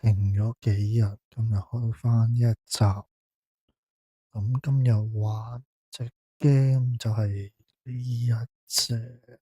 停咗幾日，今日開返一集。咁今日玩隻 game 就係呢一隻。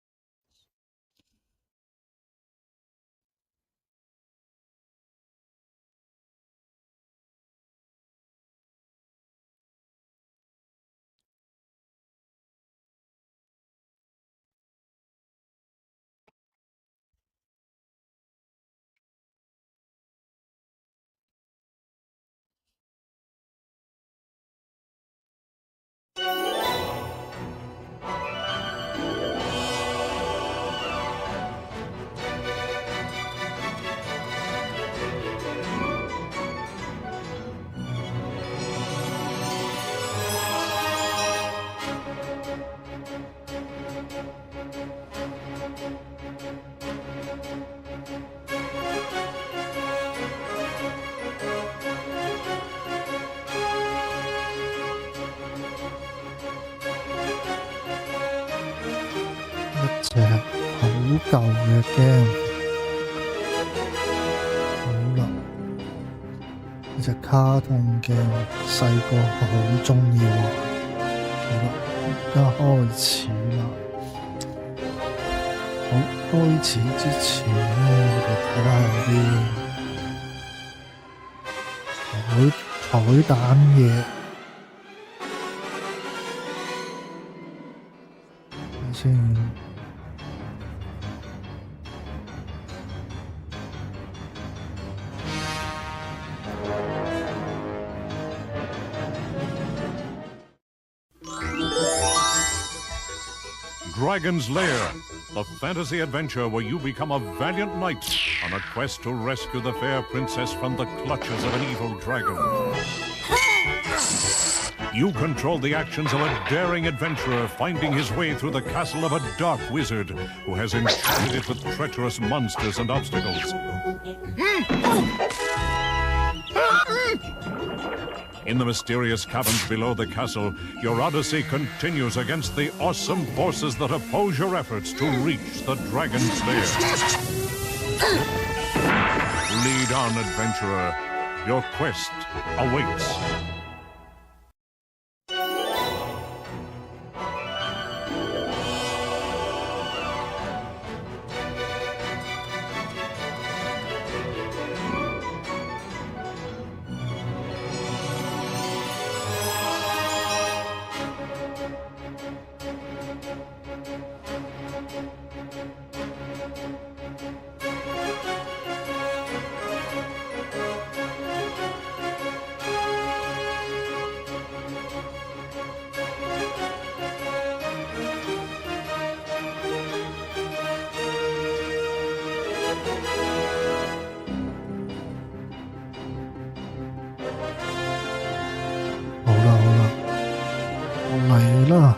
一隻好舊嘅 game， 好啦，一隻卡通 game， 細個好鍾意玩。好啦，而家開始啦。好，開始之前呢，我哋睇下有啲彩蛋嘢。睇先。Dragon's Lair, a fantasy adventure where you become a valiant knight on a quest to rescue the fair princess from the clutches of an evil dragon. You control the actions of a daring adventurer finding his way through the castle of a dark wizard who has enchanted it with treacherous monsters and obstacles. In the mysterious caverns below the castle, your odyssey continues against the awesome forces that oppose your efforts to reach the Dragon's Lair. Lead on, adventurer. Your quest awaits.嚟啦！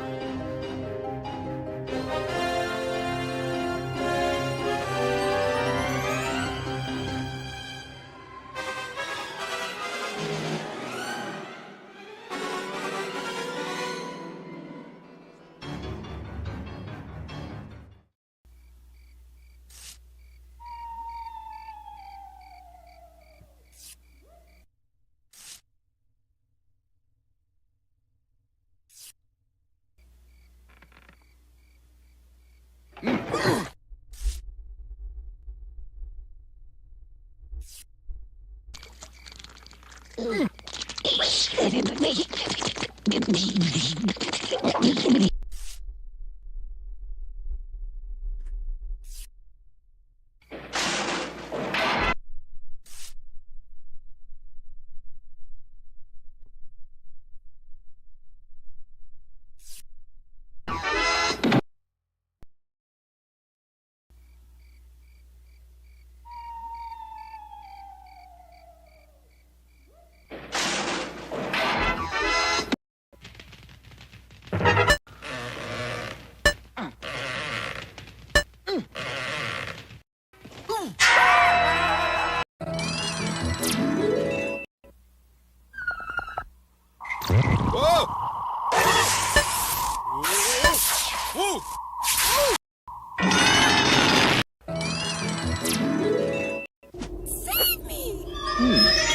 Mm-hmm.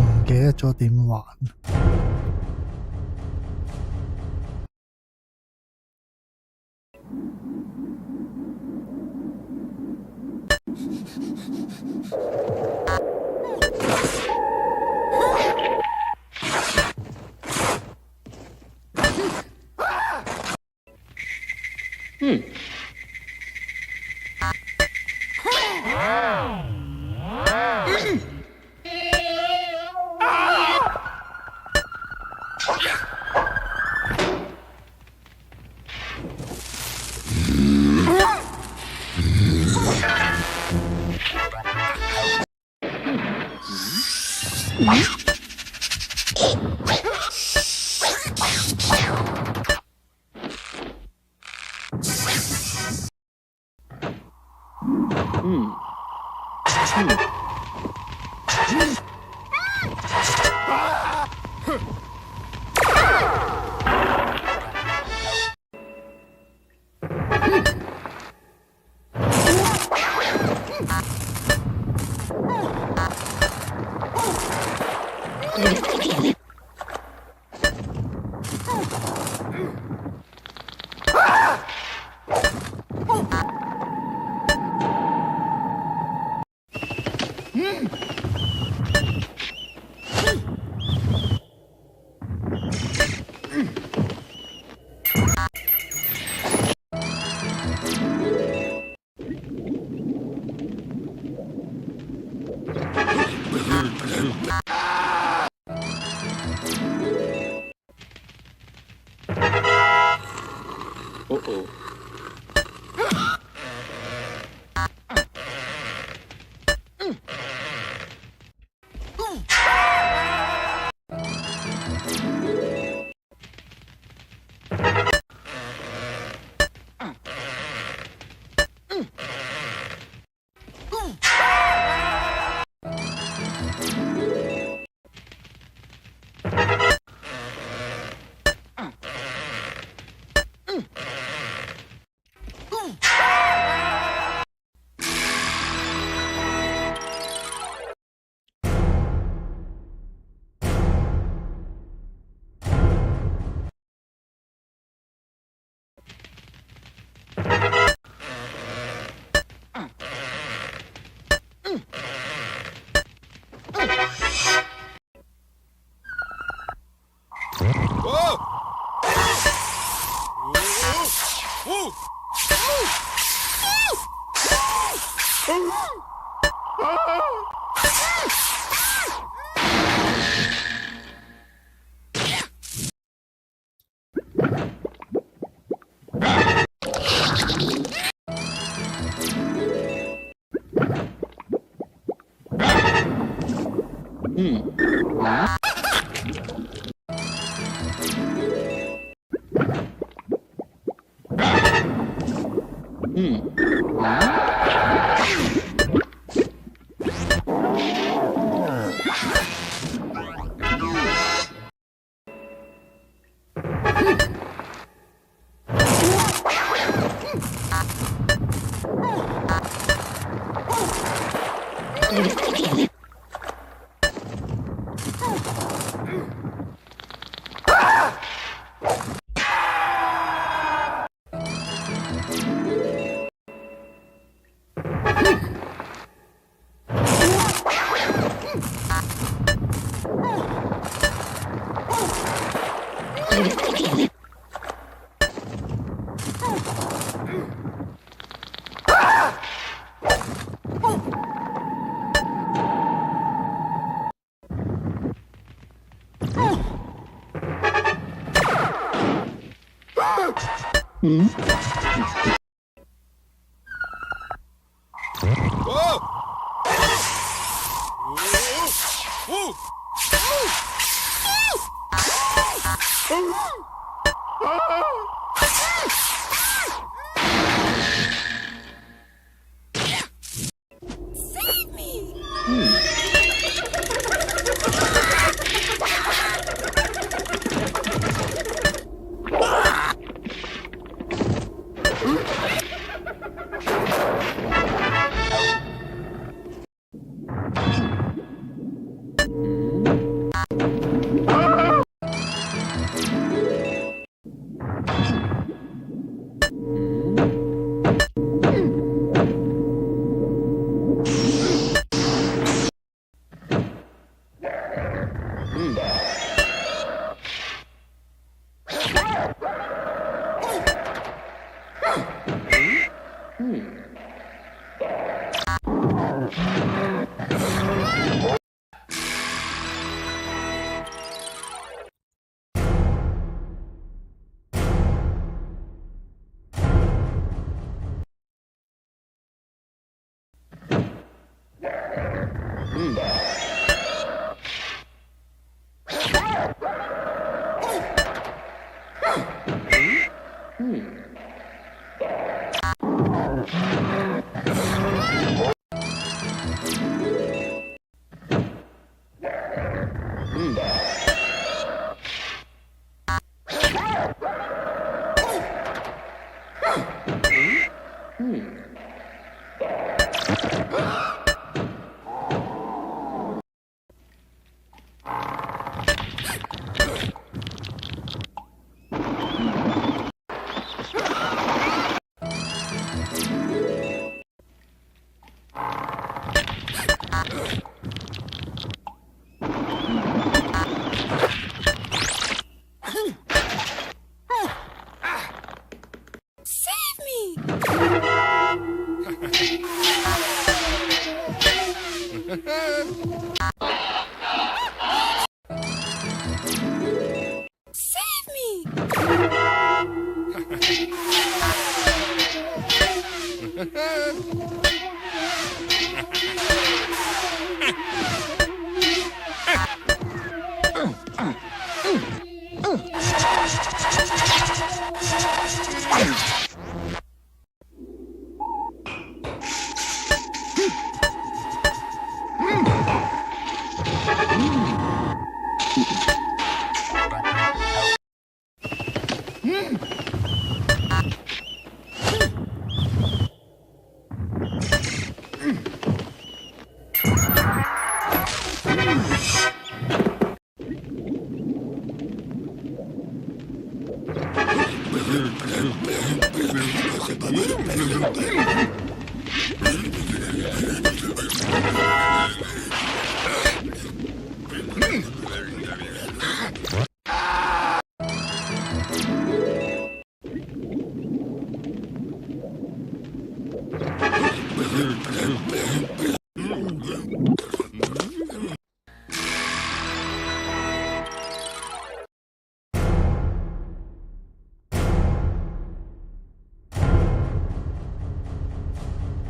唔記得咗點玩。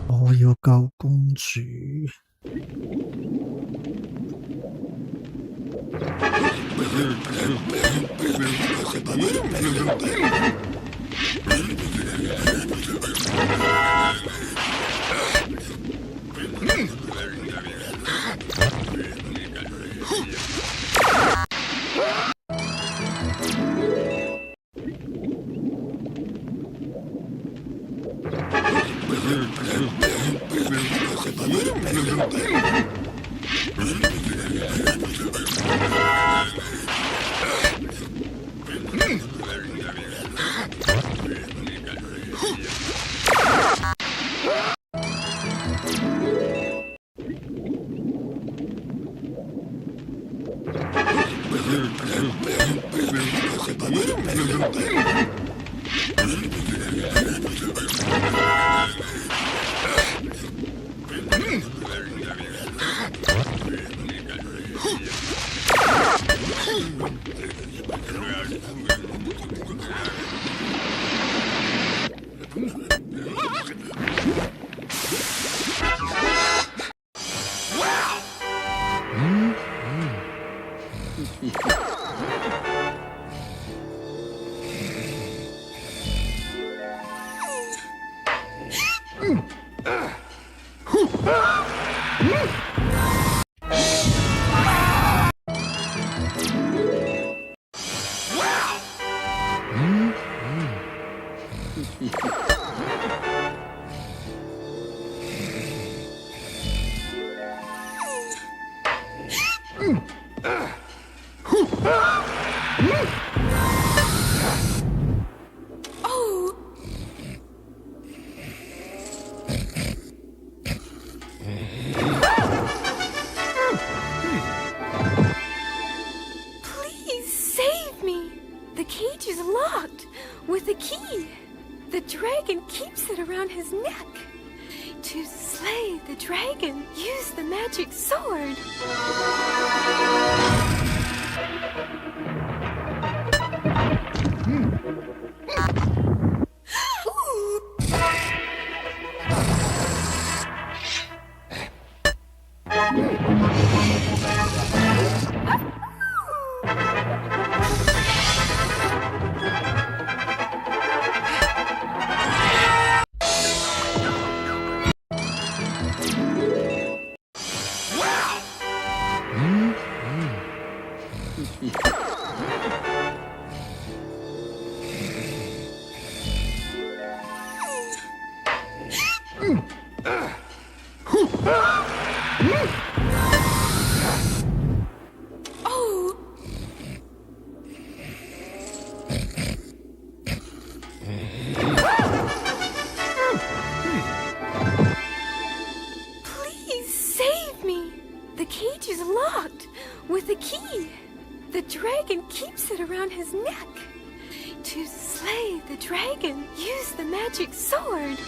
我要救公主。The cage is locked with a key. The dragon keeps it around his neck. To slay the dragon, use the magic sword. With a key. The dragon keeps it around his neck. To slay the dragon, use the magic sword.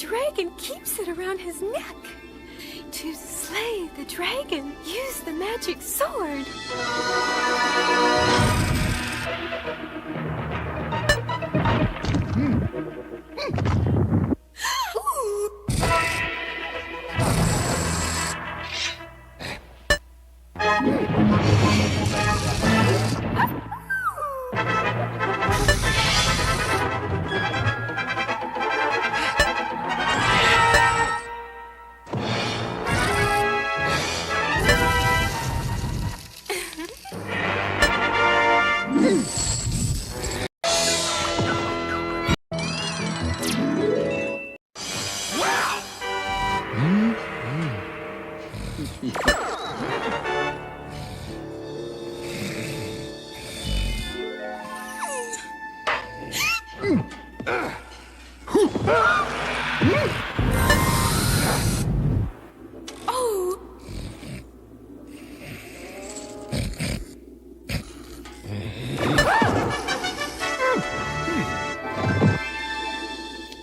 dragon keeps it around his neck. To slay the dragon, use the magic sword.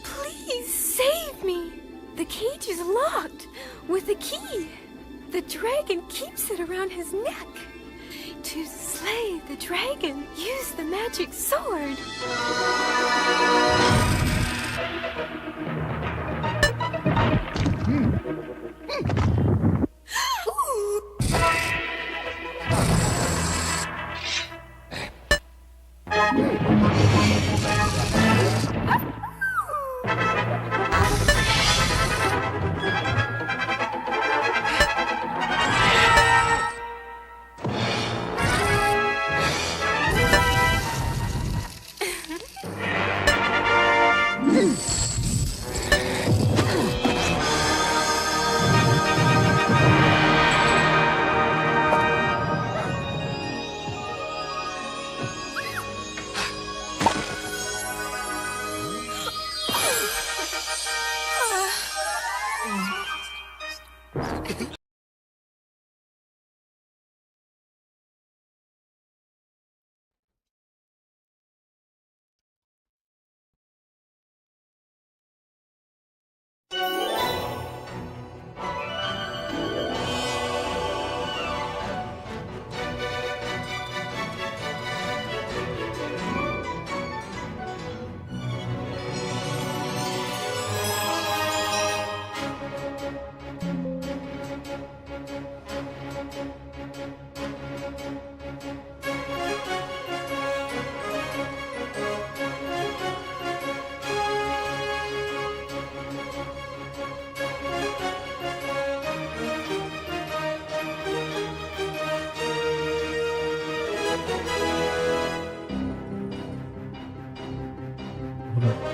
Please save me. The cage is locked with a key. The dragon keeps it around his neck. To slay the dragon, use the magic sword.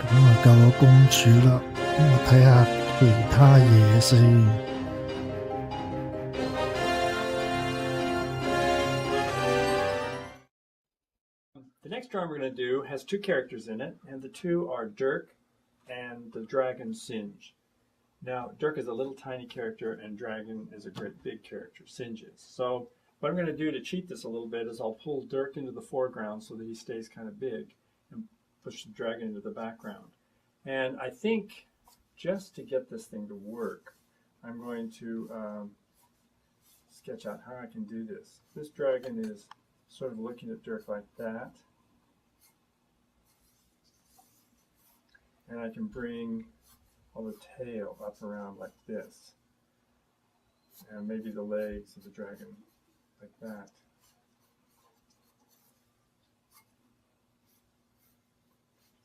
咁救咗公主啦，咁我睇下其他嘢先。The next drawing we're going to do has two characters in it, and the two are Dirk and the dragon Singe. Now, Dirk is a little tiny character, and Dragon is a great big character, Singe is. So what I'm going to do to cheat this a little bit is I'll pull Dirk into the foreground so that he stays kind of big, and push the dragon into the background. And I think just to get this thing to work, I'm going to sketch out how I can do this. This dragon is sort of looking at Dirk like that. And I can bring all the tail up around like this. And maybe the legs of the dragon like that.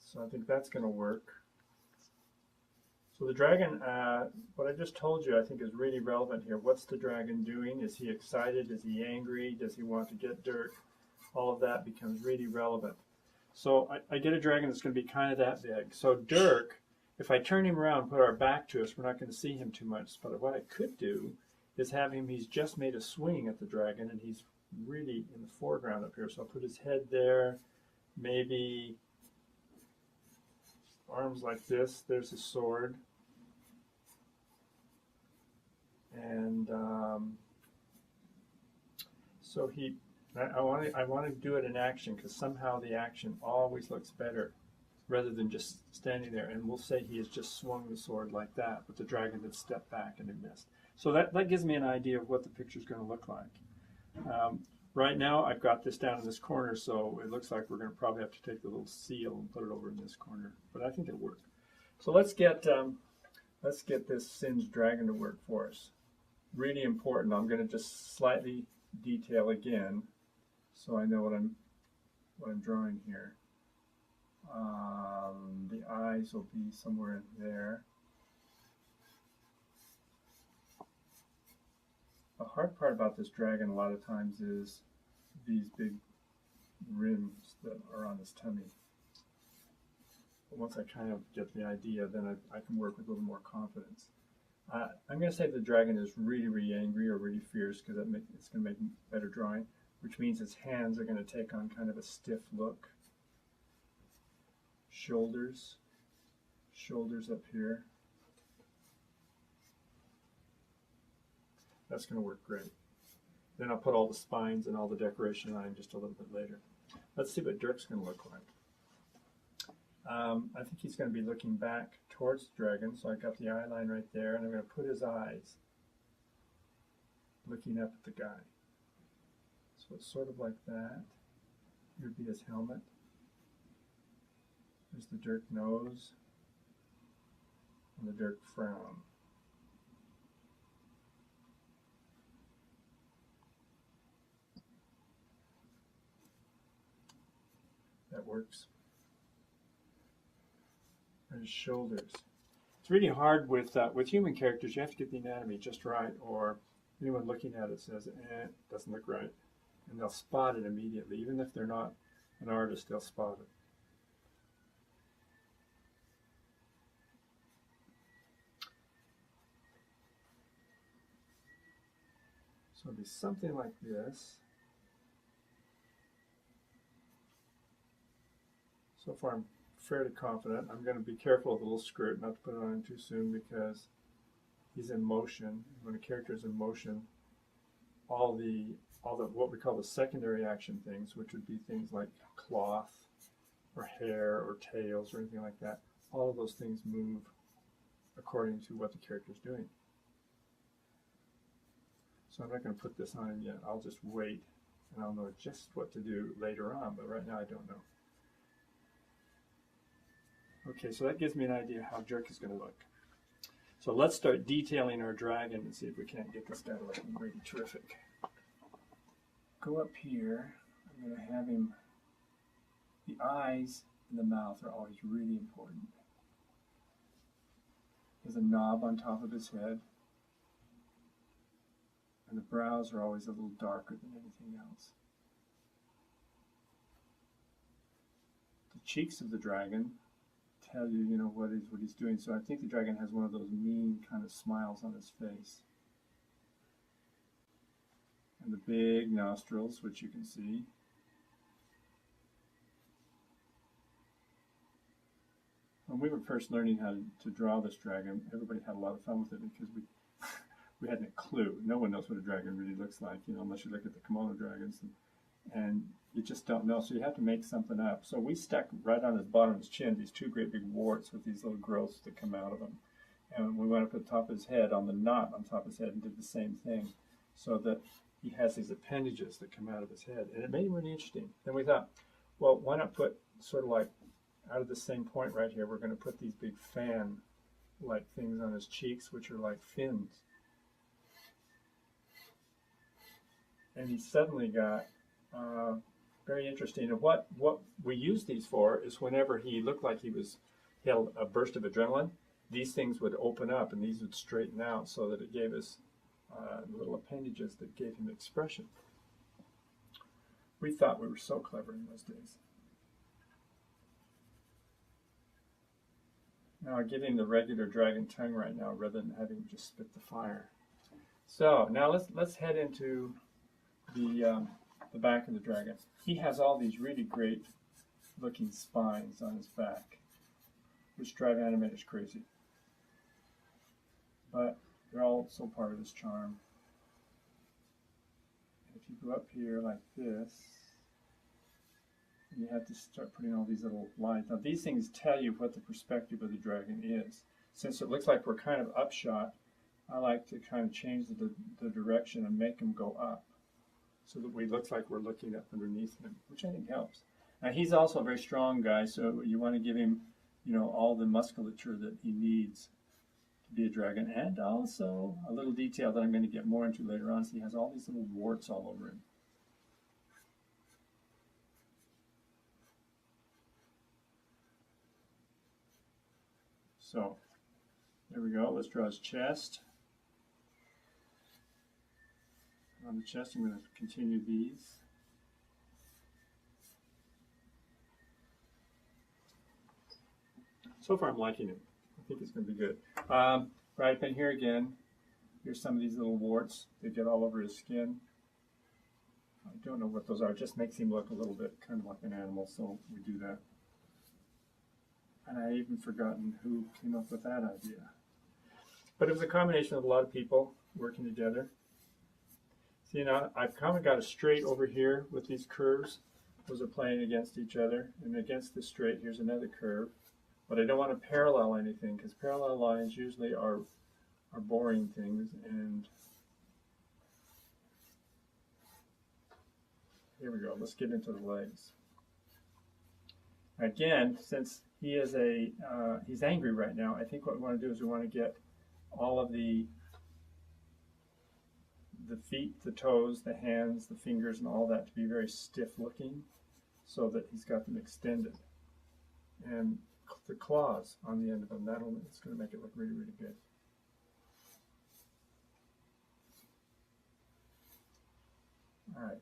So I think that's going to work. So the dragon, what I just told you, I think is really relevant here. What's the dragon doing? Is he excited? Is he angry? Does he want to get Dirk? All of that becomes really relevant. So I get a dragon that's going to be kind of that big. So Dirk, if I turn him around and put our back to us, we're not going to see him too much. But what I could do is have him, he's just made a swing at the dragon, and he's really in the foreground up here. So I'll put his head there, maybe arms like this. There's his sword. And so I want to do it in action, because somehow the action always looks better rather than just standing there. And we'll say he has just swung the sword like that, but the dragon had stepped back and it missed. So that gives me an idea of what the picture is going to look like. Right now, I've got this down in this corner, so it looks like we're going to probably have to take the little seal and put it over in this corner, but I think it'll work. So let's get this singed dragon to work for us. Really important. I'm going to just slightly detail again, so I know what I'm drawing here. The eyes will be somewhere in there. The hard part about this dragon a lot of times is these big rims that are on his tummy. But once I kind of get the idea, then I can work with a little more confidence. I'm going to say the dragon is really, really angry or really fierce because it's going to make better drawing, which means his hands are going to take on kind of a stiff look. Shoulders up here. That's going to work great. Then I'll put all the spines and all the decoration on just a little bit later. Let's see what Dirk's going to look like. I think he's going to be looking back towards the dragon, so I got the eye line right there, and I'm going to put his eyes looking up at the guy. So it's sort of like that. Here would be his helmet. There's the Dirk nose and the Dirk frown. That works. And his shoulders. It's really hard with human characters. You have to get the anatomy just right, or anyone looking at it says, it doesn't look right. And they'll spot it immediately. Even if they're not an artist, they'll spot it. So it'll be something like this. So far I'm fairly confident. I'm going to be careful of the little skirt, not to put it on too soon because he's in motion. When a character is in motion, all the what we call the secondary action things, which would be things like cloth or hair or tails or anything like that, all of those things move according to what the character is doing. So I'm not going to put this on him yet. I'll just wait, and I'll know just what to do later on, but right now I don't know. Okay, so that gives me an idea how Dirk is going to look. So let's start detailing our dragon and see if we can't get this guy looking really terrific. Go up here. I'm going to have him, the eyes and the mouth are always really important. There's a knob on top of his head. And the brows are always a little darker than anything else. The cheeks of the dragon tell you, what he's doing. So I think the dragon has one of those mean kind of smiles on his face. And the big nostrils, which you can see. When we were first learning how to draw this dragon, everybody had a lot of fun with it because we hadn't a clue. No one knows what a dragon really looks like, unless you look at the kimono dragons. And you just don't know, so you have to make something up. So we stuck right on his bottom of his chin these two great big warts with these little growths that come out of them. And we went up at the top of his head, on the knot on top of his head, and did the same thing, so that he has these appendages that come out of his head. And it made him really interesting. Then we thought, well, why not put sort of like out of the same point right here, we're going to put these big fan-like things on his cheeks, which are like fins. And he suddenly got very interesting. And what we use these for is whenever he looked like he had a burst of adrenaline, these things would open up and these would straighten out so that it gave us little appendages that gave him expression. We thought we were so clever in those days. Now I give him the regular dragon tongue right now rather than having him just spit the fire. So now let's head into the back of the dragon. He has all these really great looking spines on his back, which drive animators crazy. But they're also part of his charm. If you go up here like this, You have to start putting all these little lines. Now these things tell you what the perspective of the dragon is. Since it looks like we're kind of upshot, I like to kind of change the direction and make them go up so that we look like we're looking up underneath him, which I think helps. Now he's also a very strong guy, so you want to give him, you know, all the musculature that he needs to be a dragon. And also a little detail that I'm going to get more into later on is he has all these little warts all over him. So there we go. Let's draw his chest. On the chest, I'm going to continue these. So far, I'm liking it. I think it's going to be good. Right up in here again, here's some of these little warts. They get all over his skin. I don't know what those are. It just makes him look a little bit kind of like an animal, so we do that. And I even forgotten who came up with that idea. But it was a combination of a lot of people working together. See, now I've kind of got a straight over here with these curves. Those are playing against each other. And against this straight, here's another curve. But I don't want to parallel anything, because parallel lines usually are boring things. And here we go. Let's get into the legs. Again, since he is he's angry right now, I think what we want to do is we want to get all of the feet, the toes, the hands, the fingers, and all that to be very stiff looking, so that he's got them extended. And the claws on the end of them, it's going to make it look really, really good. All right.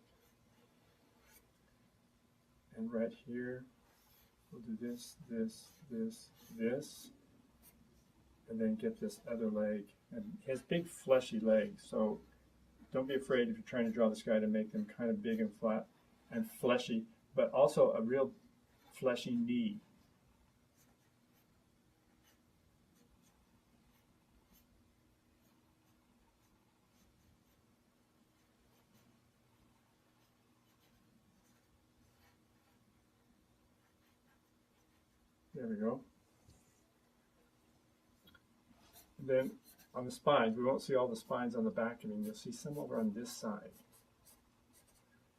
And right here, we'll do this, this, this, this, and then get this other leg. And he has big fleshy legs, so don't be afraid if you're trying to draw this guy to make them kind of big and flat and fleshy, but also a real fleshy knee. There we go. And then on the spines, we won't see all the spines on the back of him. You'll see some over on this side.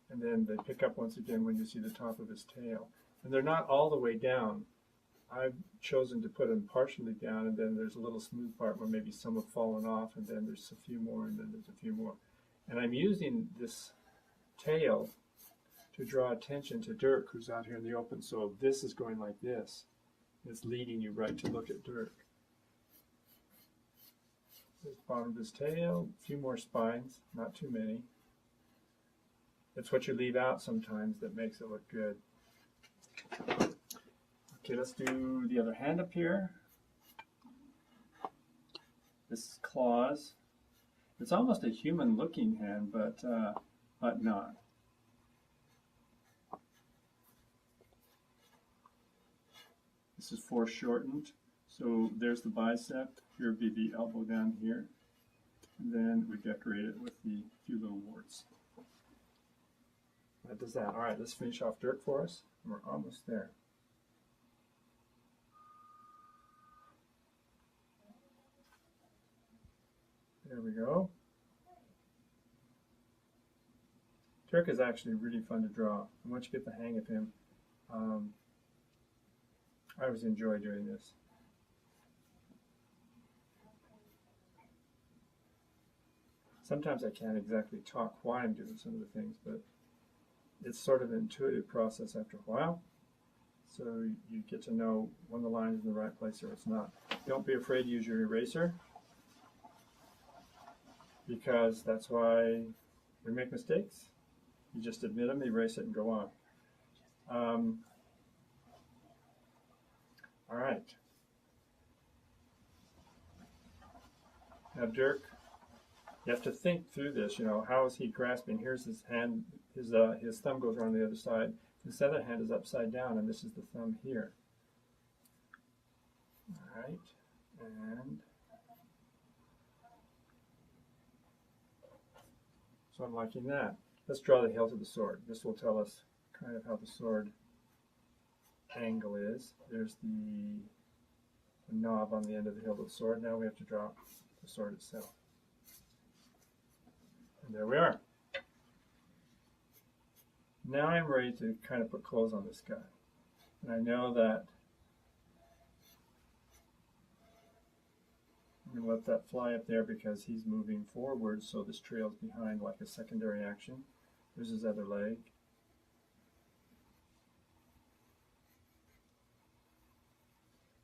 And then they pick up once again when you see the top of his tail. And they're not all the way down. I've chosen to put them partially down, and then there's a little smooth part where maybe some have fallen off, and then there's a few more, and then there's a few more. And I'm using this tail to draw attention to Dirk, who's out here in the open. So this is going like this. It's leading you right to look at Dirk. There's the bottom of his tail, a few more spines, not too many. It's what you leave out sometimes that makes it look good. Okay, let's do the other hand up here. This is claws. It's almost a human looking hand, but not. This is foreshortened. So there's the bicep. Here would be the elbow down here. And then we decorate it with the few little warts. That does that. All right, let's finish off Dirk for us. We're almost there. There we go. Dirk is actually really fun to draw. And once you get the hang of him, I always enjoy doing this. Sometimes I can't exactly talk why I'm doing some of the things, but it's sort of an intuitive process after a while. So you get to know when the line is in the right place or it's not. Don't be afraid to use your eraser, because that's why we make mistakes. You just admit them, erase it, and go on. All right. Now Dirk, you have to think through this. You know, how is he grasping? Here's his hand. His thumb goes around the other side. This other hand is upside down, and this is the thumb here. All right, and so I'm liking that. Let's draw the hilt of the sword. This will tell us kind of how the sword angle is. There's the knob on the end of the hilt of the sword. Now we have to draw the sword itself. And there we are. Now I'm ready to kind of put clothes on this guy. And I know that I'm going to let that fly up there because he's moving forward, so this trail's behind like a secondary action. There's his other leg.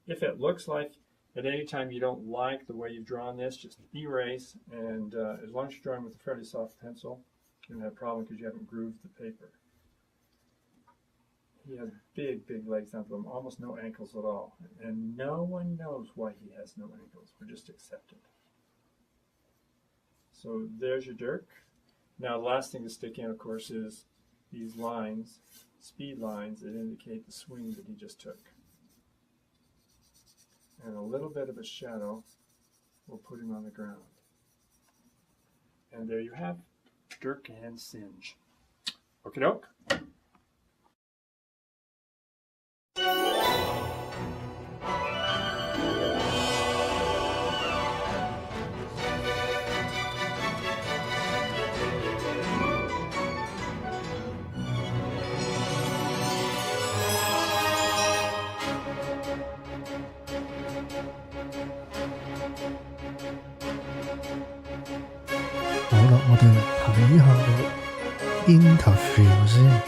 If it looks like at any time you don't like the way you've drawn this, just erase, and as long as you're drawing with a fairly soft pencil, you don't have a problem because you haven't grooved the paper. He has big, big legs down to him, almost no ankles at all. And no one knows why he has no ankles. We just accept it. So there's your Dirk. Now the last thing to stick in, of course, is these lines, speed lines that indicate the swing that he just took. And a little bit of a shadow will put him on the ground. And there you have Dirk and Singe. Okie doke. interview 先。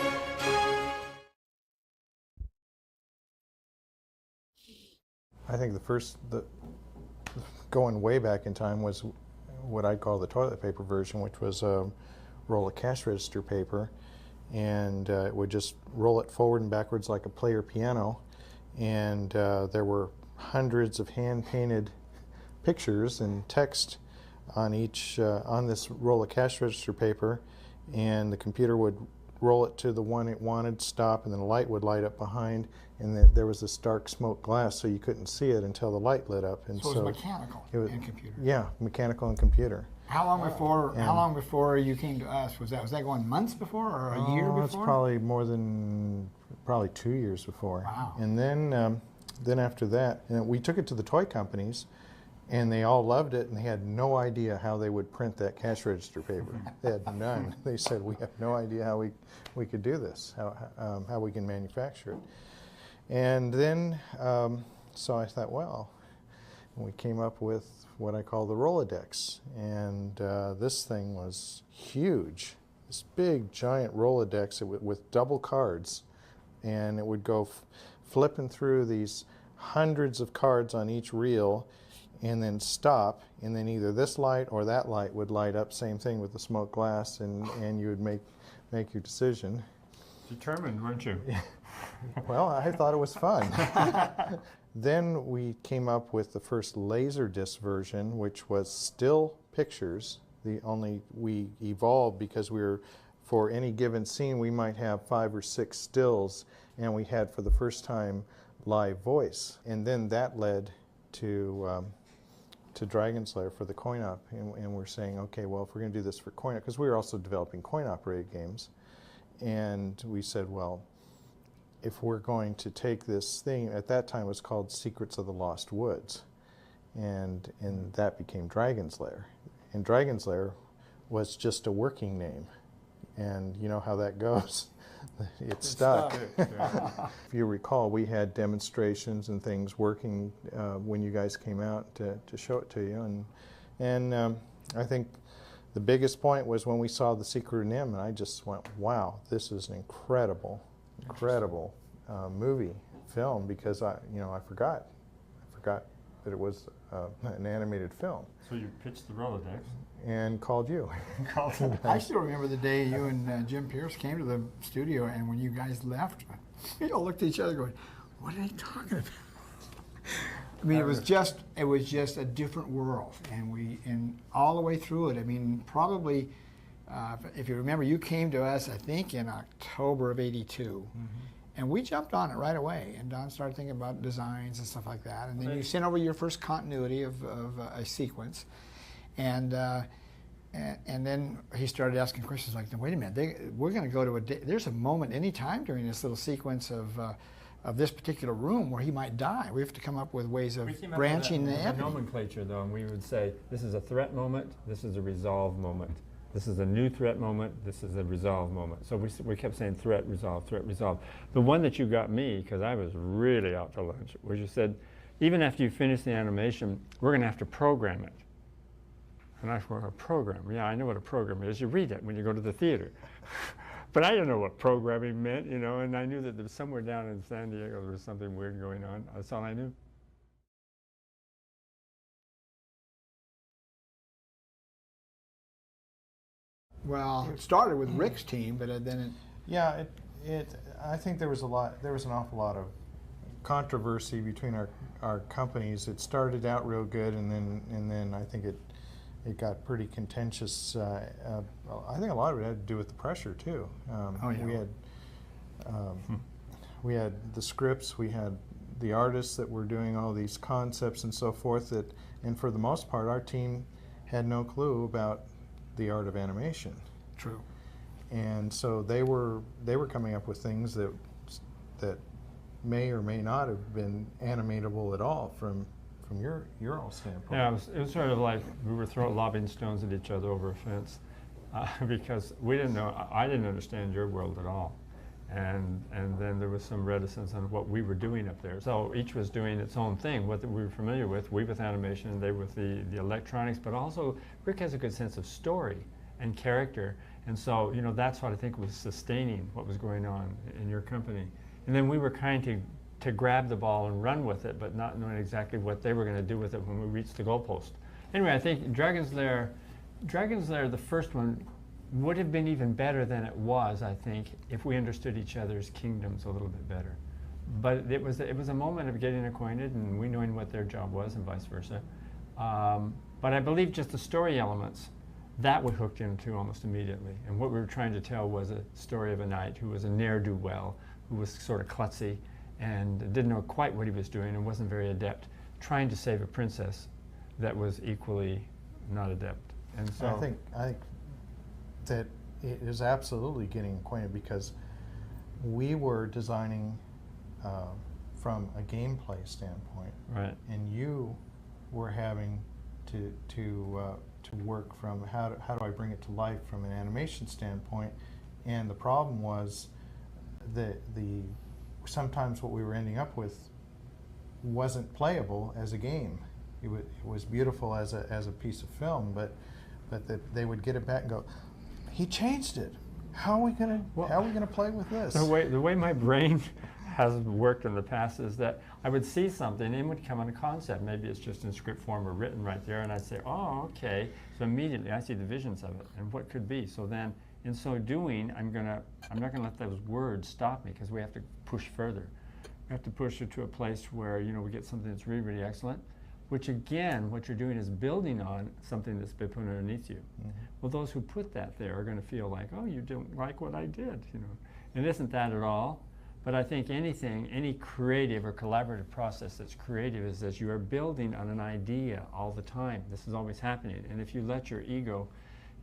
I think going way back in time was what I call the toilet paper version, which was a roll of cash register paper, and it would just roll it forward and backwards like a player piano, and there were hundreds of hand-painted pictures and text on each on this roll of cash register paper, and the computer would roll it to the one it wanted, stop, and then a light would light up behind, and there was this dark smoke glass, so you couldn't see it until the light lit up. And so it was mechanical and computer. Yeah, mechanical and computer. How long before? How long before you came to us? Was that going months before or a year before? It's probably more than 2 years before. Wow. And then after that, we took it to the toy companies, and they all loved it, and they had no idea how they would print that cash register paper. They had none. They said, we have no idea how we could do this, how we can manufacture it. And then, so I thought, well, we came up with what I call the Rolodex. And this thing was huge, this big, giant Rolodex with double cards. And it would go flipping through these hundreds of cards on each reel, and then stop, and then either this light or that light would light up, same thing with the smoke glass, and you would make your decision. Determined, weren't you? Well, I thought it was fun. Then we came up with the first Laserdisc version, which was still pictures. We evolved because for any given scene, we might have 5 or 6 stills, and we had for the first time live voice. And then that led to Dragon's Lair for the coin-op, and we're saying, okay, well, if we're going to do this for coin-op, because we were also developing coin-operated games, and we said, well, if we're going to take this thing, at that time it was called Secrets of the Lost Woods, and that became Dragon's Lair. And Dragon's Lair was just a working name, and you know how that goes. It stuck. If you recall, we had demonstrations and things working when you guys came out to show it to you, and I think the biggest point was when we saw The Secret of Nim, and I just went, wow, this is an incredible movie film, because I forgot that it was an animated film. So you pitched the Rolodex. And called you. I still remember the day you and Jim Pierce came to the studio, and when you guys left, we all looked at each other going, what are they talking about? I mean, it was just a different world, and all the way through it, I mean, probably, if you remember, you came to us, I think, in October of '82. Mm-hmm. And we jumped on it right away, and Don started thinking about designs and stuff like that. And then you sent over your first continuity of a sequence, and then he started asking questions like, "Wait a minute, we're going to go to there's a moment any time during this little sequence of of this particular room where he might die. We have to come up with ways of branching the a nomenclature, though, and we would say this is a threat moment, this is a resolve moment. This is a new threat moment, this is a resolve moment. So we kept saying threat, resolve, threat, resolve. The one that you got me, because I was really out to lunch, was you said, even after you finish the animation, we're going to have to program it. And I thought, a program? Yeah, I know what a program is. You read it when you go to the theater. But I didn't know what programming meant, you know, and I knew that there was somewhere down in San Diego there was something weird going on. That's all I knew. Well, it started with Rick's team, but then it... Yeah, I think there was an awful lot of controversy between our companies. It started out real good, and then I think it got pretty contentious. I think a lot of it had to do with the pressure too. We had the scripts, we had the artists that were doing all these concepts and so forth. And for the most part, our team had no clue about the art of animation. True. And so they were coming up with things that may or may not have been animatable at all from your all standpoint. Yeah, it was sort of like we were lobbing stones at each other over a fence because we didn't know. I didn't understand your world at all, and then there was some reticence on what we were doing up there. So each was doing its own thing, what we were familiar with. We with animation, and they with the electronics. But also, Rick has a good sense of story and character, and so that's what I think was sustaining what was going on in your company. And then we were kind to grab the ball and run with it, but not knowing exactly what they were going to do with it when we reached the goalpost. Anyway, I think Dragon's Lair, the first one, would have been even better than it was, I think, if we understood each other's kingdoms a little bit better. But it was a moment of getting acquainted and we knowing what their job was and vice versa. But I believe just the story elements, that we hooked into almost immediately. And what we were trying to tell was a story of a knight who was a ne'er-do-well, who was sort of klutzy and didn't know quite what he was doing and wasn't very adept, trying to save a princess that was equally not adept. And so I think that it is absolutely getting acquainted, because we were designing from a gameplay standpoint, right, and you were having to work from how do I bring it to life from an animation standpoint. And the problem was sometimes what we were ending up with wasn't playable as a game. It was beautiful as a piece of film, but they would get it back and go, he changed it. How are we gonna play with this? The way my brain has worked in the past is that I would see something and it would come on a concept. Maybe it's just in script form or written right there, and I'd say, oh, okay. So immediately I see the visions of it and what could be. So then, in so doing, I'm not gonna let those words stop me, because we have to push further. We have to push it to a place where we get something that's really, really excellent, which again, what you're doing is building on something that's been put underneath you. Mm-hmm. Well, those who put that there are going to feel like, oh, you don't like what I did, And it isn't that at all. But I think any creative or collaborative process that's creative is that you are building on an idea all the time. This is always happening. And if you let your ego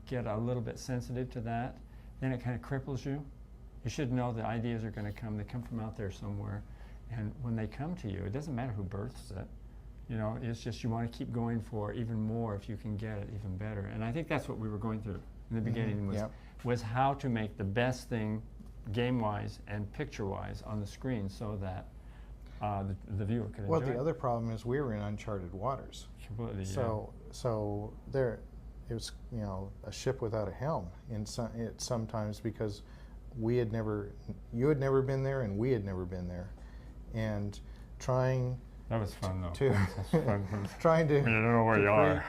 get a little bit sensitive to that, then it kind of cripples you. You should know that ideas are going to come. They come from out there somewhere. And when they come to you, it doesn't matter who births it. It's just you want to keep going for even more if you can get it even better. And I think that's what we were going through in the beginning, was how to make the best thing game-wise and picture-wise on the screen so that the viewer could enjoy it. Well, the other problem is we were in uncharted waters. Completely, so there, it was a ship without a helm sometimes, because you had never been there and we had never been there, and trying. That was fun though. Trying to. You don't know where you are.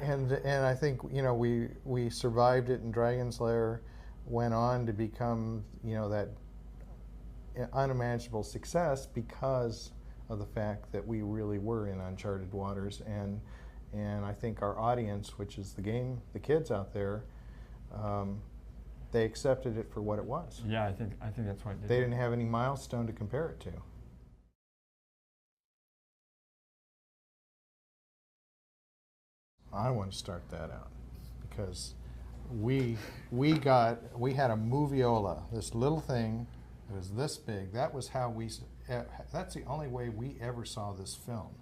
And I think we survived it in Dragon's Lair, went on to become that unimaginable success because of the fact that we really were in uncharted waters, and I think our audience, which is the kids out there, they accepted it for what it was. Yeah, I think that's what they didn't have any milestone to compare it to. I want to start that out, because we had a moviola, this little thing. It was this big. That was how that's the only way we ever saw this film,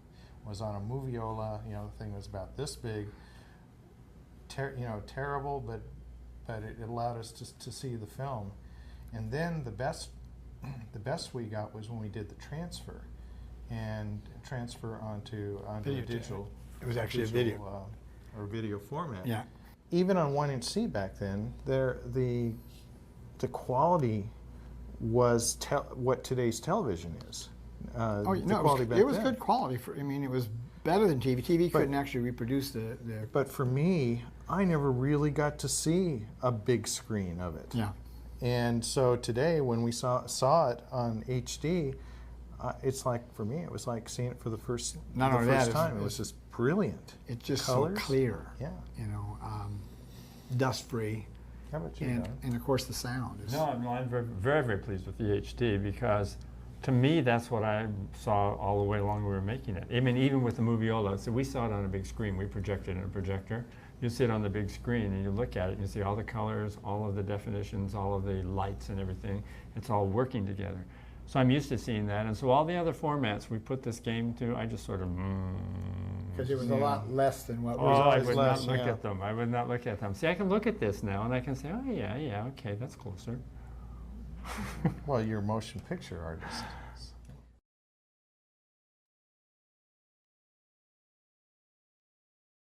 was on a moviola. You know, the thing was about this big. Terrible, but it allowed us to see the film. And then the best we got was when we did the transfer onto a digital. It was actually a video. Or video format. Yeah. Even on 1-inch C back then, the quality was what today's television is. It was good quality. It was better than TV. TV couldn't actually reproduce the. But for me, I never really got to see a big screen of it. Yeah. And so today, when we saw it on HD, it's like, for me, it was like seeing it for the first time. It was just brilliant. It's just colors. So clear. Yeah. Dust free. How about you, and of course the sound. I'm very, very, very pleased with the HD, because to me that's what I saw all the way along we were making it. I mean, even with the moviola, so we saw it on a big screen. We projected in a projector. You sit on the big screen and you look at it and you see all the colors, all of the definitions, all of the lights and everything. It's all working together. So I'm used to seeing that, and so all the other formats we put this game to, I just sort of because it was a lot less than what I would not look at them. I would not look at them. See, I can look at this now and I can say, oh yeah, okay, that's closer. Well, you're a motion picture artist.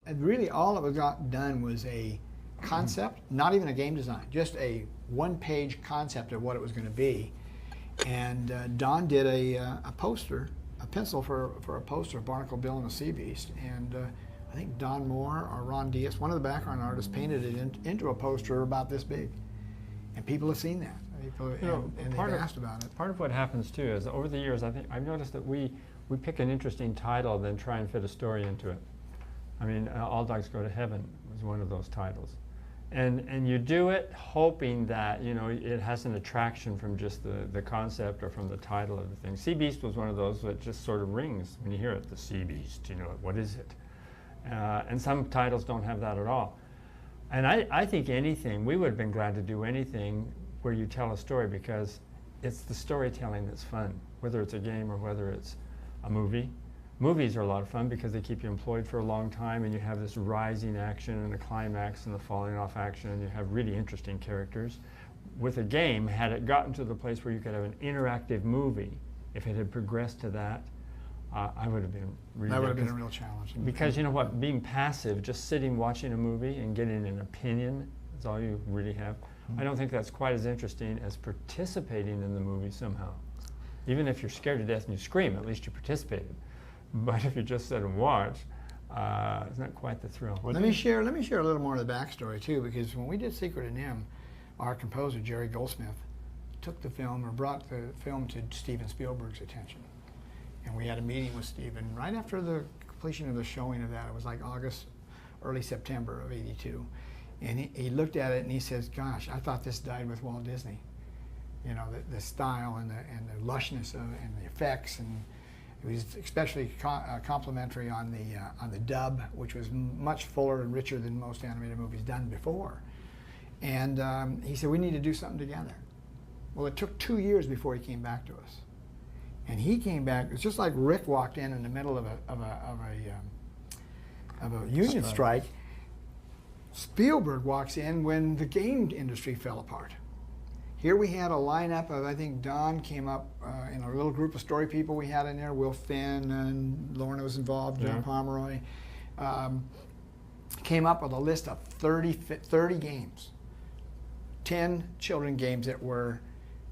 And really all that was got done was a concept, not even a game design, just a one-page concept of what it was going to be. And Don did a poster, a pencil for a poster of Barnacle Bill and the Sea Beast. And I think Don Moore or Ron Diaz, one of the background artists, painted it into a poster about this big. And people have seen that. And they've asked about it. Part of what happens too is over the years, I think I've noticed that we pick an interesting title, then try and fit a story into it. I mean, All Dogs Go to Heaven was one of those titles. And you do it hoping that, it has an attraction from just the concept or from the title of the thing. Sea Beast was one of those that just sort of rings when you hear it, the Sea Beast, what is it? And some titles don't have that at all. And I think we would have been glad to do anything where you tell a story, because it's the storytelling that's fun, whether it's a game or whether it's a movie. Movies are a lot of fun because they keep you employed for a long time, and you have this rising action and a climax and the falling off action, and you have really interesting characters. With a game, had it gotten to the place where you could have an interactive movie, if it had progressed to that, I would have been really... That would have been a real challenge. Because you know what, being passive, just sitting watching a movie and getting an opinion, is all you really have. I don't think that's quite as interesting as participating in the movie somehow. Even if you're scared to death and you scream, at least you participated. But if you just sit and watch, it's not quite the thrill. Let me share a little more of the backstory too, because when we did Secret of NIMH, our composer Jerry Goldsmith took the film, or brought the film to Steven Spielberg's attention, and we had a meeting with Steven right after the completion of the showing of that. It was like August, early September of '82, and he looked at it and he says, "Gosh, I thought this died with Walt Disney. The style and the lushness of it and the effects and." It was especially complimentary on the dub, which was much fuller and richer than most animated movies done before. And he said, we need to do something together. Well, it took 2 years before he came back to us. And he came back, it's just like Rick walked in the middle of a union strike. Spielberg walks in when the game industry fell apart. Here we had a lineup of, I think Don came up in a little group of story people we had in there. Will Finn and Lorna was involved, John Pomeroy. Came up with a list of 30 games. 10 children games that were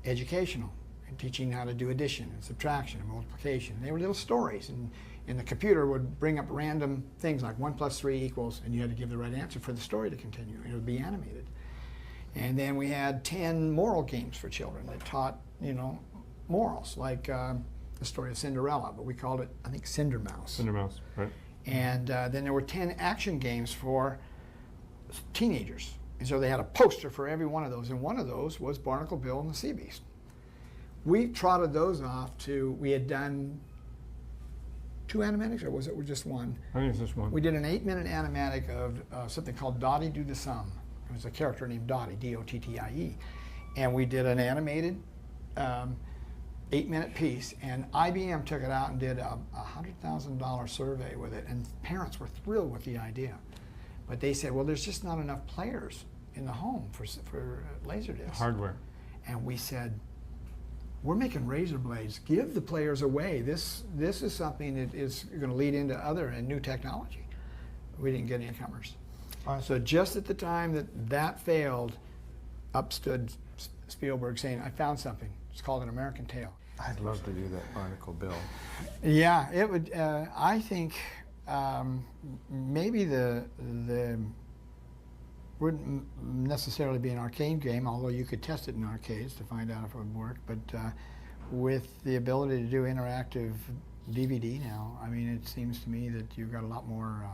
educational and teaching how to do addition and subtraction and multiplication. They were little stories, and the computer would bring up random things like 1 + 3 =, and you had to give the right answer for the story to continue. It would be animated. And then we had 10 moral games for children that taught, morals, like the story of Cinderella, but we called it, I think, Cinder Mouse. Cinder Mouse, right. And then there were 10 action games for teenagers. And so they had a poster for every one of those, and one of those was Barnacle Bill and the Sea Beast. We trotted those off we had done 2 animatics, or was it just one? I think it's just one. We did an 8-minute animatic of something called Dottie Do the Sum. It was a character named Dottie, D-O-T-T-I-E. And we did an animated 8-minute piece, and IBM took it out and did a $100,000 survey with it, and parents were thrilled with the idea. But they said, well, there's just not enough players in the home for Laserdisc. Hardware. And we said, we're making razor blades. Give the players away. This is something that is going to lead into other and new technology. We didn't get any comers. So just at the time that failed, up stood Spielberg saying, I found something. It's called An American Tale. I'd love to do that article, Bill. Yeah, it would. I think maybe the wouldn't necessarily be an arcade game, although you could test it in arcades to find out if it would work. But with the ability to do interactive DVD now, I mean, it seems to me that you've got a lot more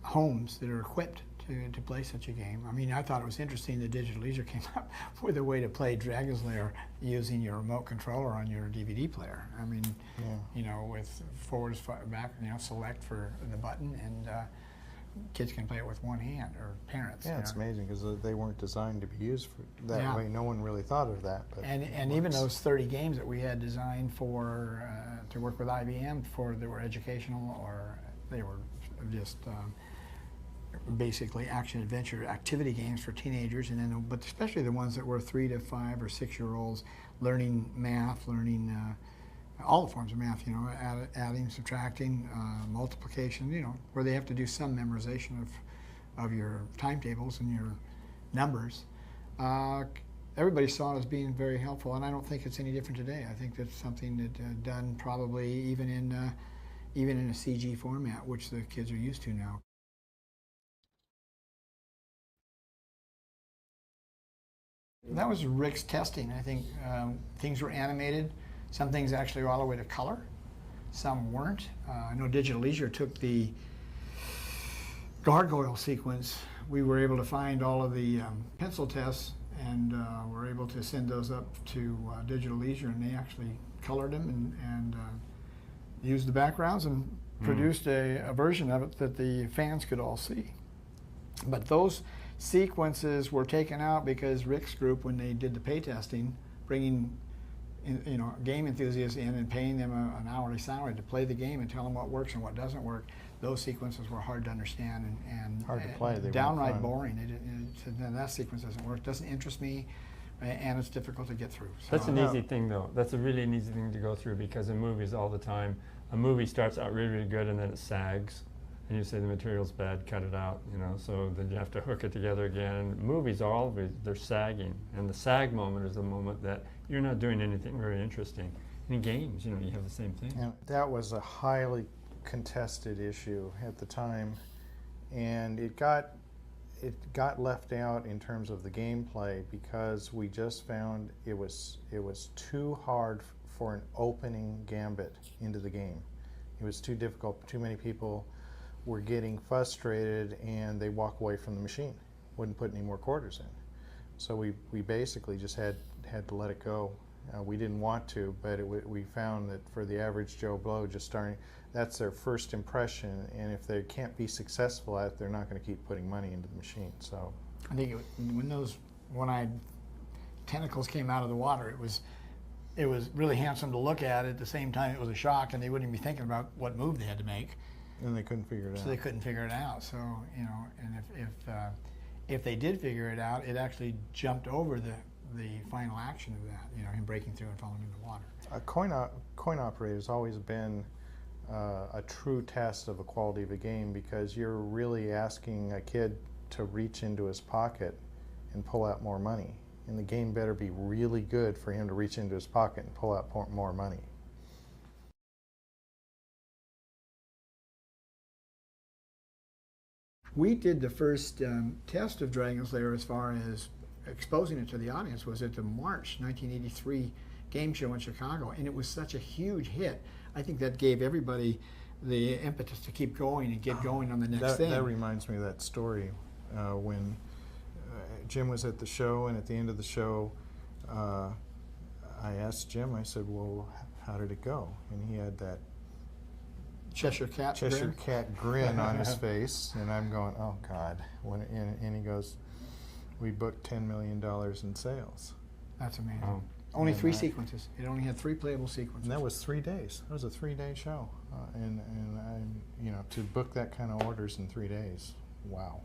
homes that are equipped to play such a game. I mean, I thought it was interesting that Digital Leisure came up with a way to play Dragon's Lair using your remote controller on your DVD player. I mean, you know, with forward, back, you know, select for the button, and kids can play it with one hand, or parents. Yeah, it's amazing because they weren't designed to be used for that way. No one really thought of that. But and even those 30 games that we had designed for to work with IBM for that were educational, or they were just basically action adventure activity games for teenagers, and then but especially the ones that were 3 to 5 or 6 year olds learning math, learning all the forms of math, you know, adding, subtracting, multiplication, you know, where they have to do some memorization of your timetables and your numbers. Everybody saw it as being very helpful, and I don't think it's any different today. I think that's something that done probably even in a CG format, which the kids are used to now. That was Rick's testing. I think things were animated. Some things actually were all the way to color. Some weren't. I know Digital Leisure took the gargoyle sequence. We were able to find all of the pencil tests, and were able to send those up to Digital Leisure, and they actually colored them and used the backgrounds and produced a version of it that the fans could all see. But those sequences were taken out because Rick's group, when they did the pay testing, bringing you know, game enthusiasts in and paying them an hourly salary to play the game and tell them what works and what doesn't work, those sequences were hard to understand and hard to play. They downright boring. It said, no, that sequence doesn't work, doesn't interest me, and it's difficult to get through. So that's an easy thing, though. That's a really an easy thing to go through, because in movies all the time, a movie starts out really, really good and then it sags. And you say the material's bad, cut it out, you know, so then you have to hook it together again. And movies are always, they're sagging. And the sag moment is the moment that you're not doing anything very interesting. In games, you know, you have the same thing. And that was a highly contested issue at the time. And it got left out in terms of the gameplay because we just found it was too hard for an opening gambit into the game. It was too difficult, too many people were getting frustrated and they walk away from the machine, wouldn't put any more quarters in. So we basically just had to let it go. We didn't want to, but we found that for the average Joe Blow just starting, that's their first impression, and if they can't be successful at it, they're not going to keep putting money into the machine. So I think when those one-eyed tentacles came out of the water, it was really handsome to look at. At the same time, it was a shock, and they wouldn't even be thinking about what move they had to make. And they couldn't figure it out. So they couldn't figure it out. So, you know, and if they did figure it out, it actually jumped over the final action of that, you know, him breaking through and falling into the water. A coin operator has always been a true test of the quality of a game, because you're really asking a kid to reach into his pocket and pull out more money. And the game better be really good for him to reach into his pocket and pull out more money. We did the first test of Dragon's Lair as far as exposing it to the audience was at the March 1983 game show in Chicago, and it was such a huge hit. I think that gave everybody the impetus to keep going and get going on the next thing. That reminds me of that story when Jim was at the show, and at the end of the show I asked Jim, I said, well, how did it go? And he had that Cheshire Cat grin on his face, and I'm going, oh God. And he goes, we booked $10 million in sales. That's amazing. Oh. Only And 3 that- sequences. It only had 3 playable sequences. And that was 3 days. That was a 3-day show. And I, you know, to book that kind of orders in 3 days, wow.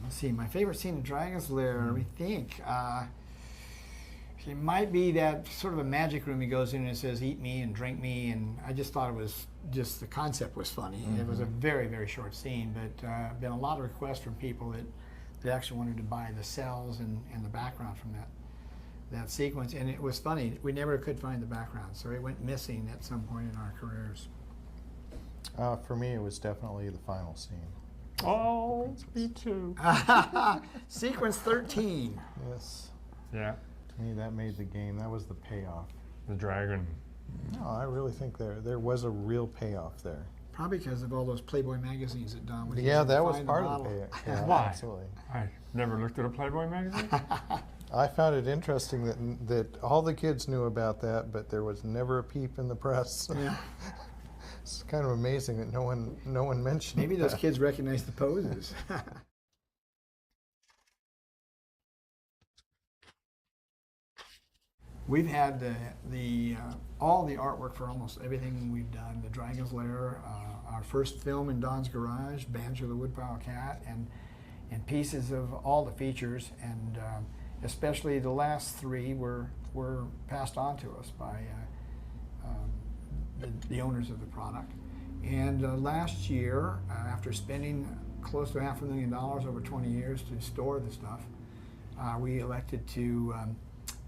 Let's see, my favorite scene in Dragon's Lair, let me think. It might be that sort of a magic room he goes in and it says, eat me and drink me, and I just thought it was, just the concept was funny. It was a very, very short scene, but been a lot of requests from people that actually wanted to buy the cells and the background from that sequence, and it was funny. We never could find the background, so it went missing at some point in our careers. For me, it was definitely the final scene. Oh, me too. Sequence 13. Yes. Yeah, To me, that made the game. That was the payoff. the dragon. No, I really think there was a real payoff there. Probably because of all those Playboy magazines that Don was Yeah, using to that was find part of model. the payoff. Yeah, Why? absolutely. I never looked at a Playboy magazine. I found it interesting that all the kids knew about that, but there was never a peep in the press. Yeah. It's kind of amazing that no one mentioned. Maybe those that. kids recognize the poses. We've had all the artwork for almost everything we've done. The Dragon's Lair, our first film in Don's Garage, Banjo the Woodpile Cat, and pieces of all the features, and especially the last 3 were passed on to us by the owners of the product. And last year, after spending close to $500,000 over 20 years to store the stuff, we elected to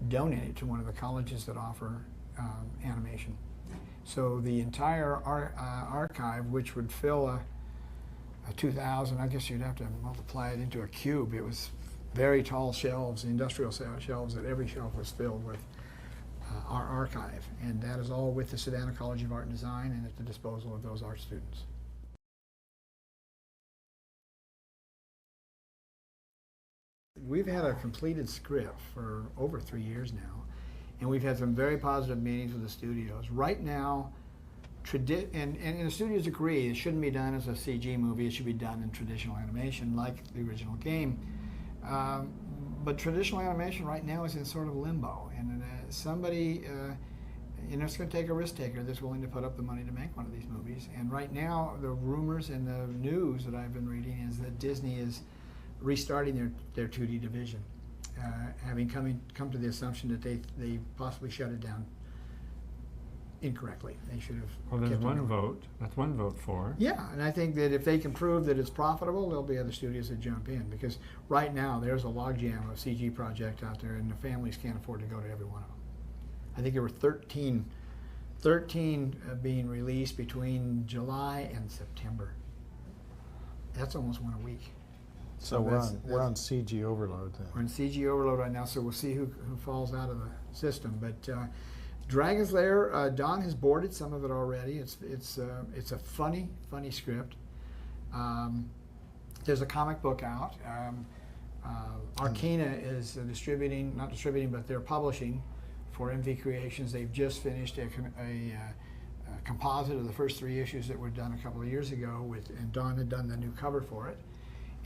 donate it to one of the colleges that offer animation. So the entire archive, which would fill a 2,000, I guess you'd have to multiply it into a cube. It was very tall shelves, industrial shelves, that every shelf was filled with our archive. And that is all with the Savannah College of Art and Design and at the disposal of those art students. We've had a completed script for over 3 years now, and we've had some very positive meetings with the studios. Right now, and the studios agree it shouldn't be done as a CG movie, it should be done in traditional animation like the original game. But traditional animation right now is in sort of limbo, and somebody, it's going to take a risk taker that's willing to put up the money to make one of these movies. And right now, the rumors and the news that I've been reading is that Disney is restarting their 2D division, having come to the assumption that they possibly shut it down incorrectly. They should have. Well, there's kept on one going. vote. That's one vote for. Yeah, and I think that if they can prove that it's profitable, there'll be other studios that jump in, because right now there's a logjam of CG projects out there, and the families can't afford to go to every one of them. I think there were 13 being released between July and September. That's almost one a week. So we're on CG overload then. We're in CG overload right now, so we'll see who falls out of the system. But Dragon's Lair, Don has boarded some of it already. It's a funny script. There's a comic book out. Arcana is not distributing, but they're publishing for MV Creations. They've just finished a composite of the first 3 issues that were done a couple of years ago, and Don had done the new cover for it.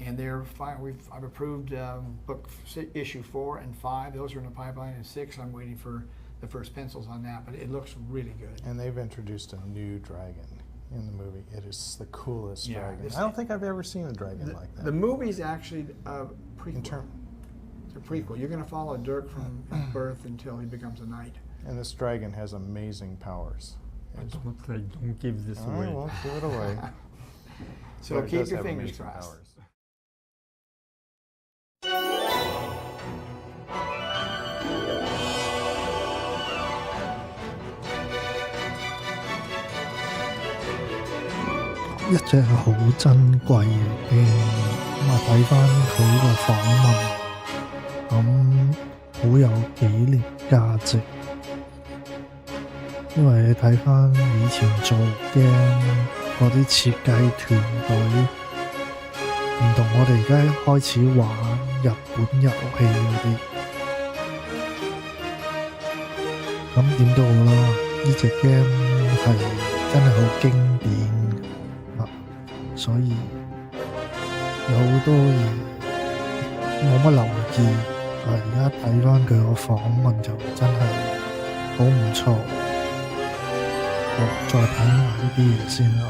And I've approved issue 4 and 5. Those are in the pipeline, and 6. I'm waiting for the first pencils on that, but it looks really good. And they've introduced a new dragon in the movie. It is the coolest Yeah, dragon. I don't think I've ever seen a dragon like that. The movie's actually a prequel. It's a prequel. You're going to follow Dirk from his birth until he becomes a knight. And this dragon has amazing powers. Don't give this I away. won't give it away. So But it keep does your have fingers amazing crossed. powers. 一隻好珍貴嘅 game，咁睇翻佢個訪問，咁好有紀念價值。因為你睇翻以前做 game 嗰啲設計團隊，唔同我哋而家開始玩日本遊戲嗰啲。咁點都好啦，呢隻 game 係真係好經典。所以有好多嘢冇乜留意。而家睇返佢個訪問就真係好唔錯。好，再睇埋呢啲嘢先啦。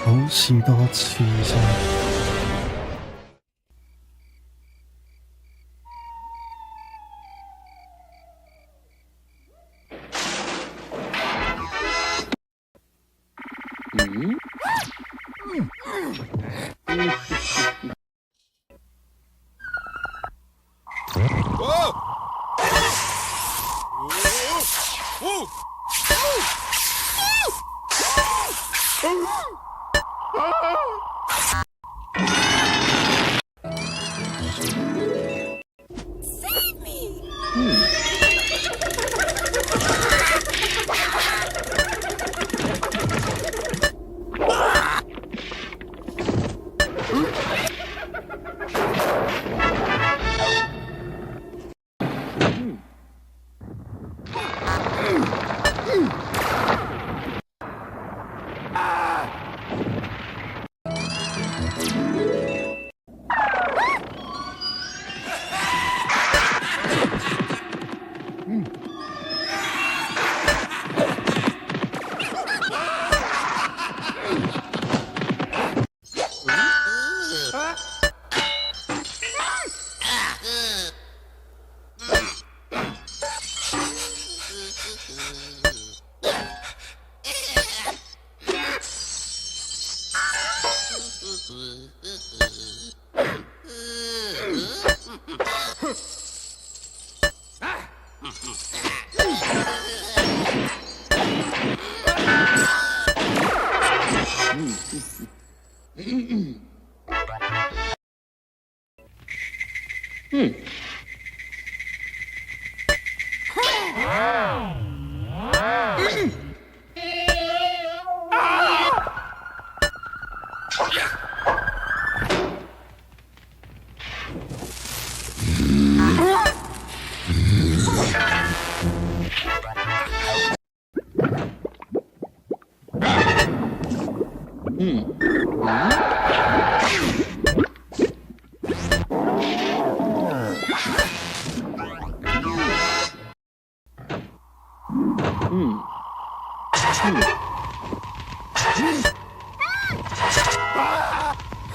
好，試多次先。Save me!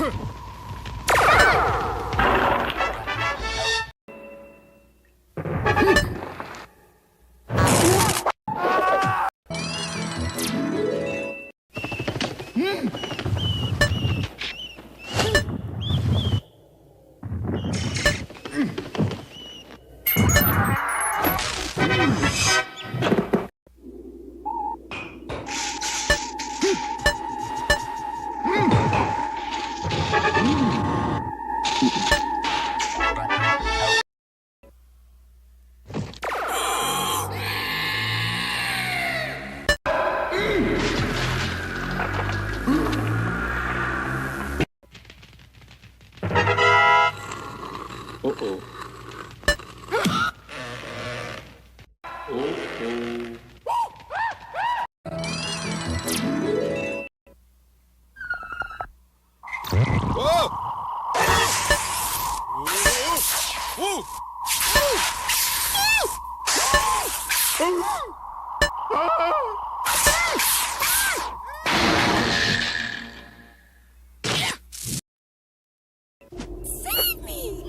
Save me!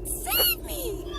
Save me!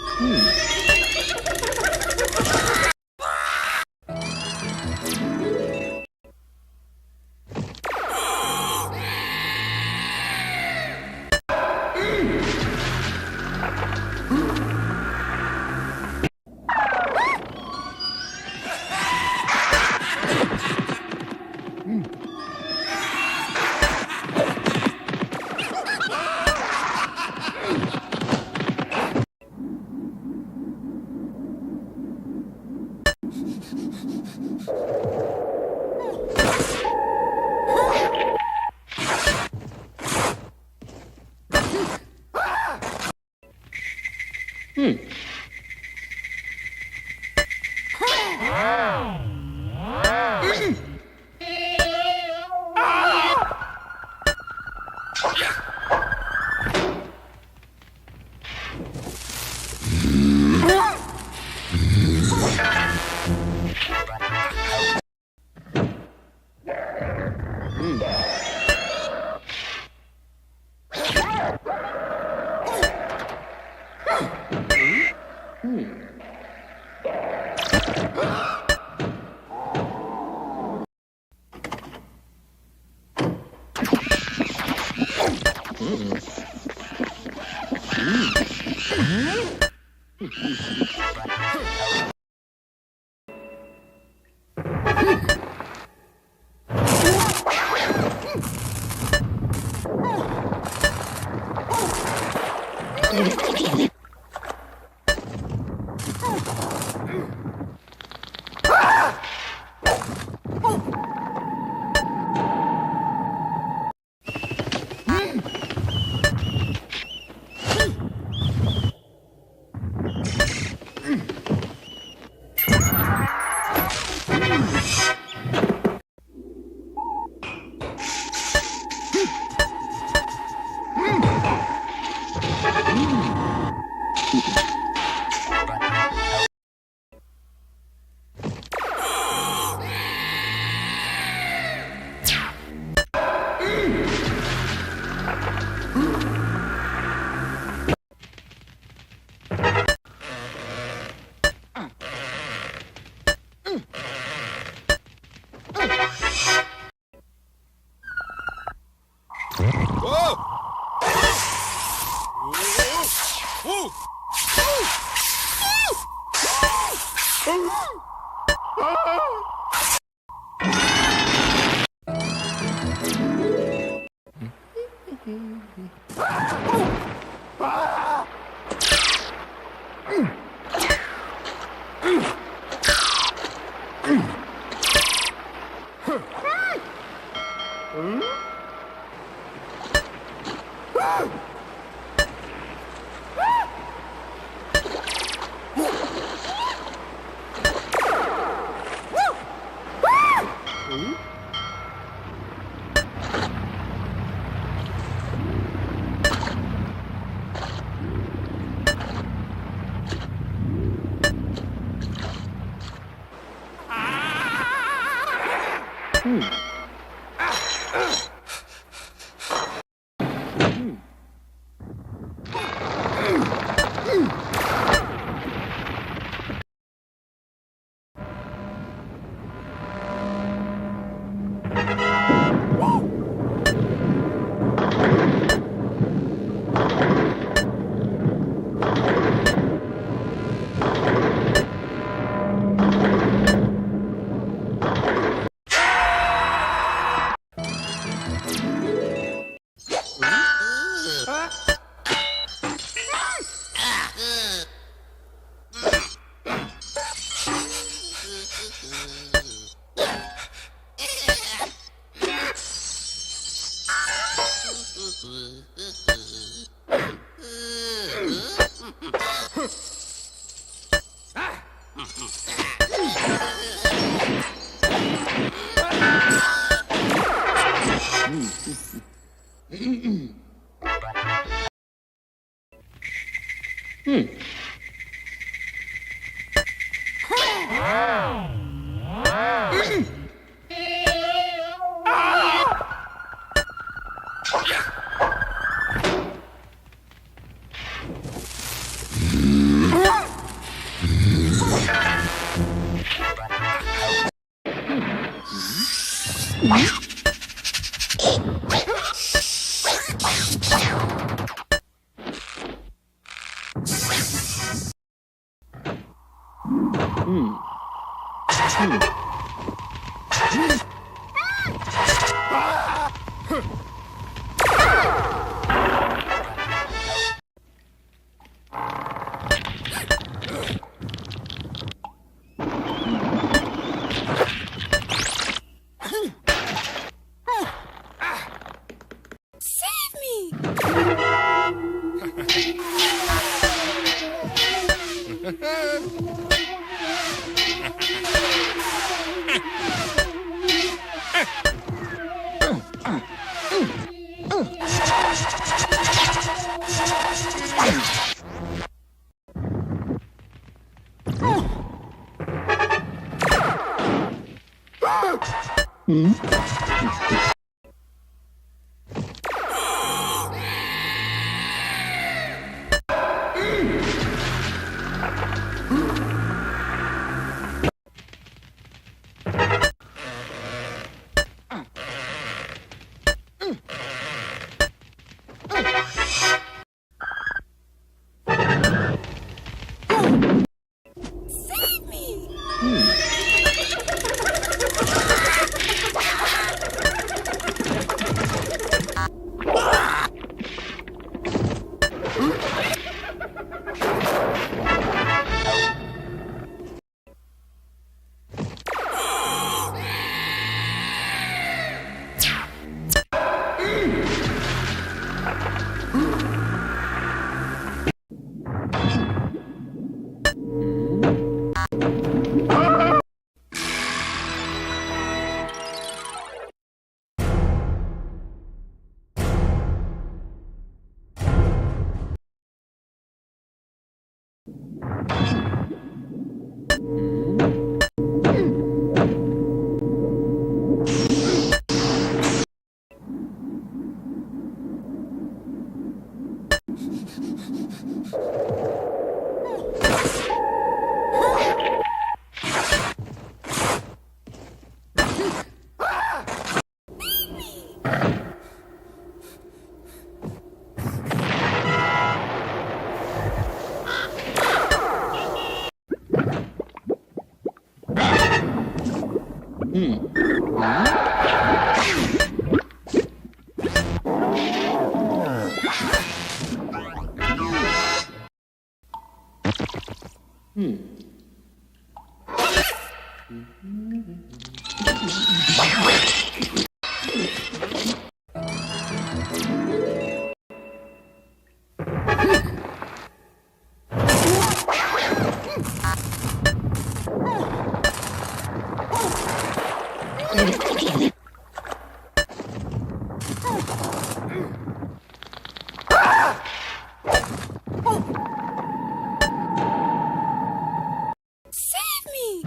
Save me!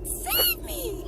Save me!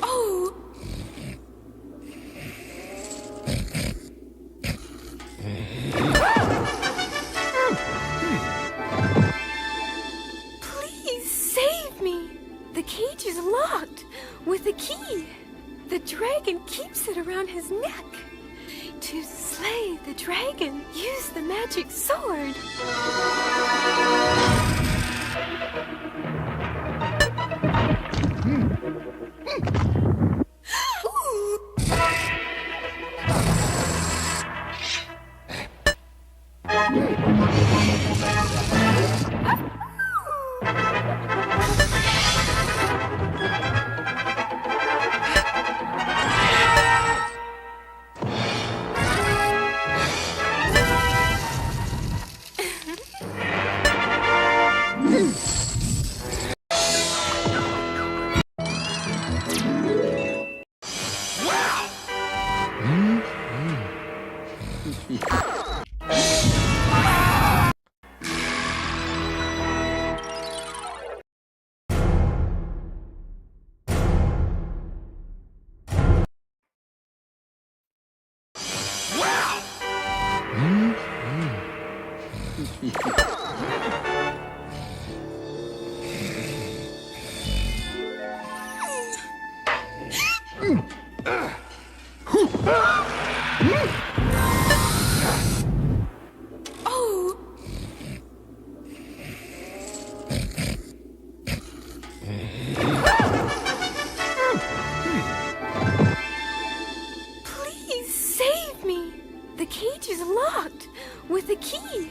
Oh! Please save me! The cage is locked with a key. The dragon keeps it around his neck. To slay the dragon, use the magic sword. Oh! Please save cage is locked with a key.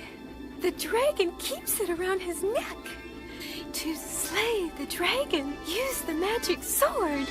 The dragon keeps it around his neck. To slay the dragon, use the magic sword.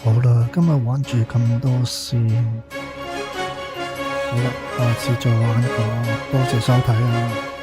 好啦，今日玩住咁多先。好啦，下次再玩過，多謝收睇啊！